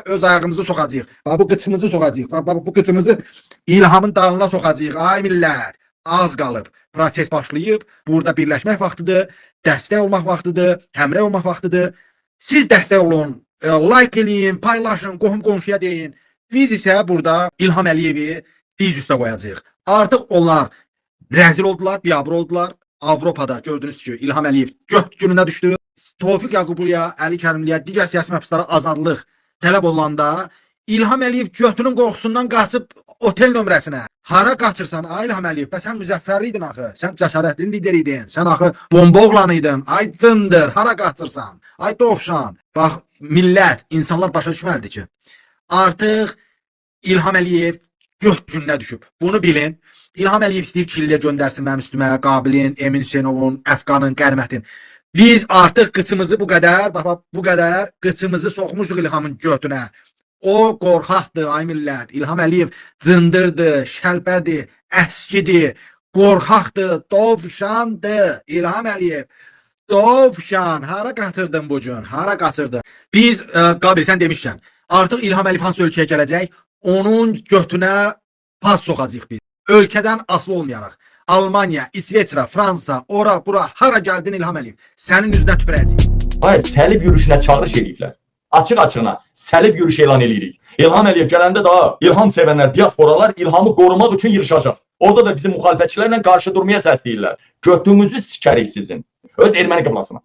öz ayağımızı sokacağıq. Bu qıçımızı sokacağıq. Bu qıçımızı İlhamın dalına sokacağıq. Ay millət, az qalıb. Proses başlayıb. Burada birləşmək vaxtıdır. Dəstək olmaq vaxtıdır. Həmrəy olmaq vaxtıdır. Siz dəstək olun. Like eləyin, paylaşın, qohum qonşuya deyin. Biz isə burada İlham Əliyevi diz üstə qoyacağıq. Artıq onlar rəzil oldular, biabır oldular. Avropada gördünüz ki, İlham Əliyev göt gününə düşdü. Tofiq Yaqubluya, Əli Kərimliyə, digər siyasi məhbuslara azadlıq tələb olanda İlham Əliyev götünün qorxusundan qaçıb otel nömrəsinə. Hara qaçırsan, ay İlham Əliyev? Sən müzəffər idin axı. Sən cəsarətli lider idin. Sən axı bomba oğlanı idin. Ay dındır, hara qaçırsan? Ay dovşan. Bax, millət, insanlar başa düşməlidir ki, artıq İlham Əliyev göt gününə düşüb. Bunu bilin. İlham Əliyev istəyir killə göndərsin mənim üstümə, Qabilin, Emin Hüseynovun, Əfqanın, Qərmətin. Biz artıq qıçımızı bu qədər qıçımızı soxmuşuq İlhamın götünə. O qorxaqdır, ay millət. İlham Əliyev cındırdır, şəlbədir, əskidir, qorxaqdır, dovşandır. İlham Əliyev, dovşan. Hara qaçırdın bu gün? Hara qaçırdın? Biz, Qabil, sən demişkən, artıq İlham Əliyev hansı ölkəyə gələcək? Onun götünə pas soxacaq biz. Ölkədən asılı olmayaraq. Almanya, İsveçrə, Fransa, ora, bura, hara gəldin İlham Əliyev? Sənin üzünə tüpürəcək. Hayır, səlib yürüyüşünə çağırış ediblər. Açıq-açığına səlib yürüyüş elan edirik. İlham Əliyev gələndə daha İlham sevənlər, diasporalar İlhamı qorumaq üçün yığışacaq. Orada da bizim müxalifətçilərlə qarşı durmaya səsləyirlər. Götünüzü sikərik sizin. Öz erməni qıblasına.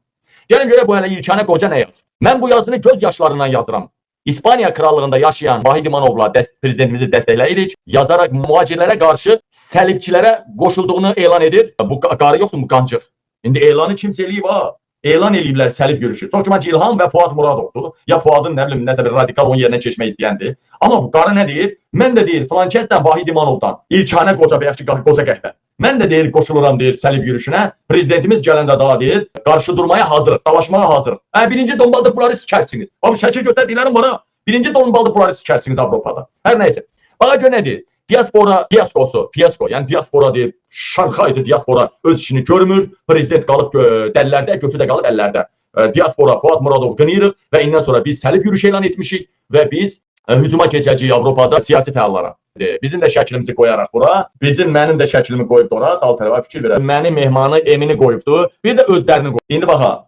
Gəlin görə bu hələ Yelkənə qoca nə yazır? Mən bu yazını göz yaşlarından yazıram. İspaniya krallığında yaşayan Vahid İmanovla prezidentimizi dəstəkləyirik. Yazaraq mühacirlərə qarşı səlibçilərə qoşulduğunu elan edir. Bu qarı yoxdur mu qancıq? İndi elanı kimsə eləyib ha? Elan eləyiblər səlib görüşü. Çox güman ki, İlham və Fuad Muradovdur. Ya Fuadın nə bilim nəsə bir radikal onun yerinə keçmək istəyəndir. Amma bu qarı nə deyir? Mən də deyir filan kəsdən Vahid İmanovdan, İlkənə qoca və yaxşı qoca qəhvə. Mən də deyir qoşuluram deyir səlib yürüyüşünə. Prezidentimiz gələndə daha deyir qarşı durmaya hazırıq, dalaşmaya hazırıq. Birinci donbaldır bunları sikərsiniz. Bu şəkil göstərdiklərim bana. Birinci donbaldır bunları sikərsiniz Avropada. Hər nəysə. Baxa gör nə deyir? Diaspora fiyaskosu, fiyasko, yəni diaspora deyir, Şarkaydı diaspora öz işini görmür, prezident qalıb dəllərdə, götü də qalıb əllərdə. Diaspora Fuad Muradov qınayırıq və indən sonra biz səlib yürüyüş elan etmişik və biz hücuma keçəcəyik Avropada siyasi fəallara. Bizim də şəklimizi qoyaraq bura, mənim də şəklimi qoyub ora, dal tərəfə fikir verər. Mənim mehmanı Emini qoyubdu, bir də özlərini qoyub. İndi baxa,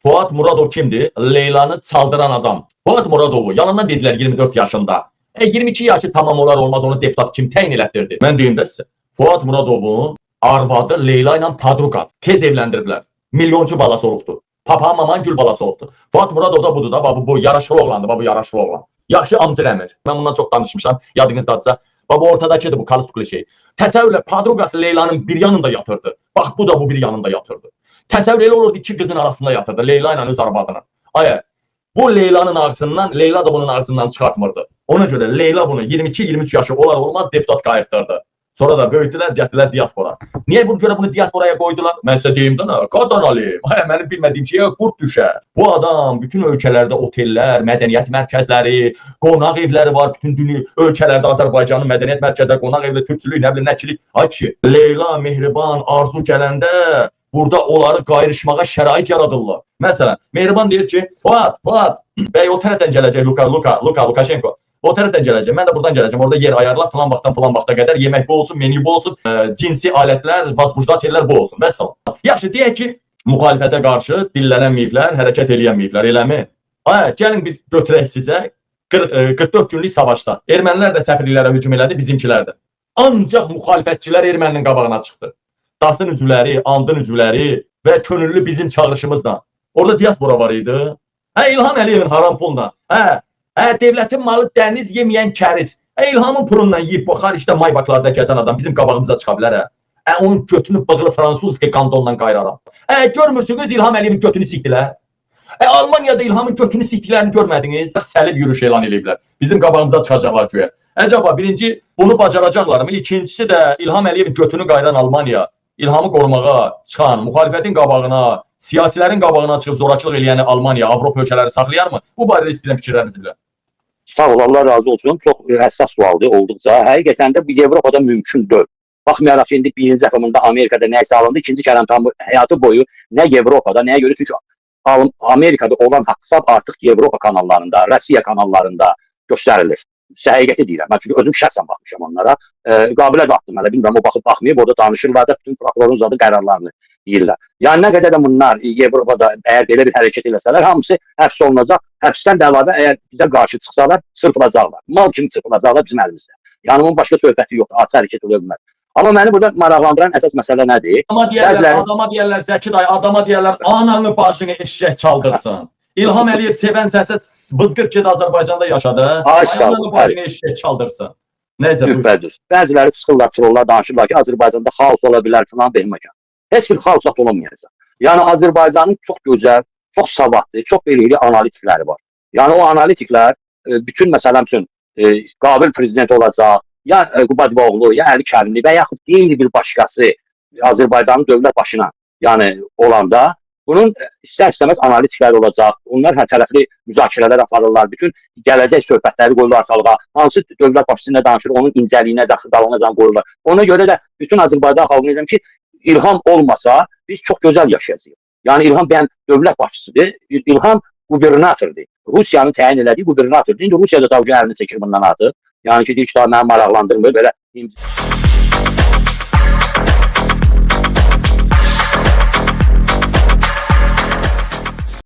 Fuad Muradov kimdir? Leylanı çaldıran adam. Fuad Muradovu yalandan dedilər 24 yaşında. 22 yaşı tamam olar olmaz onu deputat kim təyin elətdirdi? Mən deyim də sizə. Fuad Muradovun arvadı Leyla ilə tadruqat. Tez evləndiriblər. Milyonçu balası olubdu. Papa maman gül balası olubdu. Fuad Muradov da budur da. Bu yaraşıqlı oğlandı. Bu yaraşıqlı oğlan. Yaxşı amcır əmir. Mən bundan çox danışmışam. Yadınızdadırsa. Bu ortadakıdır bu kalustuklu şey. Təsəvvürlə padruqası Leylanın bir yanında yatırdı. Bax bu da bu bir yanında yatırdı. Təsəvvür elə olurdu iki qızın arasında yatırdı. Leyla ilə öz arvadının. Aya. Bu Leyla'nın ağzından, Leyla da bunun ağzından çıxartmırdı. Ona görə Leyla bunu 22-23 yaşı olar olmaz deputat qayıtdırdı. Sonra da böyütdülər, gətirdilər diaspora. Niyə bunu görə bunu diasporaya qoydular? Mən sizə deyim də nə? Qadar alim. Mənim bilmədiyim şeyə qurd düşər. Bu adam bütün ölkələrdə otellər, mədəniyyət mərkəzləri, qonaq evləri var. Bütün dünya ölkələrdə Azərbaycanın mədəniyyət mərkəzləri, qonaq evləri, türkçülük, nə bilim, nəçilik. Ay ki, Leyla, Mehriban, Arzu gələndə burada onları qayrışmağa şərait yaradırlar. Məsələn, Mehriban deyir ki, Fuad, bəy o tərəfdən gələcək Lukashenko. O tərəfdən gələcək, mən də buradan gələcəm. Orada yer ayarlar, falan vaxta qədər yemək bu olsun, menü bu olsun, cinsi alətlər, vasbucdatellər bu olsun. Vəssalam. Yaxşı, deyək ki, müxalifətə qarşı dillənməyiblər, hərəkət eləyənməyiblər, eləmi? Gəlin bir götürək sizə 44 günlük savaşda. Ermənilər də səfirliklərə hücum elədi, bizimkilər də. Ancaq müxalifətçilər erməninin qabağına çıxdı. DAS-ın üzvləri, AND-ın üzvləri və könüllü bizim çağırışımızla. Orada diaspora var idi. İlham Əliyevin haram puluna. Devlətin malı dəniz yeməyən kəriz. İlhamın pulundan yiyib bu xaricdə maybaklarda gəzən adam bizim qabağımıza çıxa bilər. Onun götünü bığılı fransuz kantondan qayraram. Görmürsünüz İlham Əliyevin götünü sikdilər. Almaniyada İlhamın götünü sikdiklərini görmədiniz. Səlib yürüyüş elan ediblər. Bizim qabağımıza çıxacaqlar güya. Əcaba birinci bunu bacaracaqlar mı? İkincisi də İlham Əliyevin götünü qayran Almaniya İlhamı qorumağa çıxan, müxalifətin qabağına, siyasilərin qabağına çıxıb zorakılıq eləyəni Almaniya, Avropa ölkələri saxlayar mı? Bu barədə istəyirəm fikirlərinizi bilən. Sağ ol, Allah razı olsun. Çox həssas sualdır olduqca. Həqiqətən də bir Avropada mümkün deyil. Baxmayaraq ki, indi birinci dəfəmində Amerikada nəysə alındı, ikinci kələm tam həyatı boyu nə Avropada, nəyə görə? Çünki Amerikada olan haqq artıq Avropa kanallarında, Rusiya kanallarında göstərilir. Həqiqəti deyirəm. Mən çünki özüm şəxsən baxmışam onlara. Qabilə də atdım. Hələ bilmirəm, o baxıb baxmayıb, orada danışırlar da bütün prokurorun zadı qərarlarını deyirlər. Yəni nə qədər də bunlar Avropada əgər belə bir hərəkət eləsələr, hamısı həbs olunacaq. Həbsdən də əlavə əgər bizə qarşı çıxsalar, çırpılacaqlar. Mal kimi çırpılacaqlar bizim əlimizdə. Yəni bunun başqa söhbəti yoxdur. Açıq hərəkət ola bilməz. Amma məni burada maraqlandıran əsas məsələ nədir? Adama deyərlər Zəki dayı, adama deyərlər ananın başını eşşək çaldırsın. İlham Əliyev sevənsənsə bızqır ki Azərbaycanda yaşadı. Ananın başını eşşək çaldırsın. Neyse bu. Bəziləri çıxırlar, trollar danışırlar ki, Azərbaycanda xaos ola bilər falan bilməkən. Heç bir xaos olmayacaq. Yəni Azərbaycanın çox gözəl, çox savadlı, çox belirli analitikləri var. Yəni o analitiklər bütün məsələn üçün qabil prezident olacaq, ya Qubadlıoğlu, ya Əli Kərimli və yaxud qeyri bir başqası Azərbaycanın dövlət başına yəni olanda bunun istər-istəməz analitiklər olacaq. Onlar hər tərəfli müzakirələr aparırlar. Bütün gələcək söhbətləri qoyurlar ortalığa. Hansı dövlət başçısıyla danışır, onun incəliyinə, xırdalığına qoyurlar. Ona görə də bütün Azərbaycan xalqına deyirəm ki, İlham olmasa biz çox gözəl yaşayacağıq. Yəni İlham bəyən dövlət başçısıdır. İlham qubernatordur. Rusiyanın təyin elədiyi qubernatordur. İndi Rusiyada da əlini çəkir bundan artıq. Yəni ki, deyir ki, məni maraqlandırmır belə.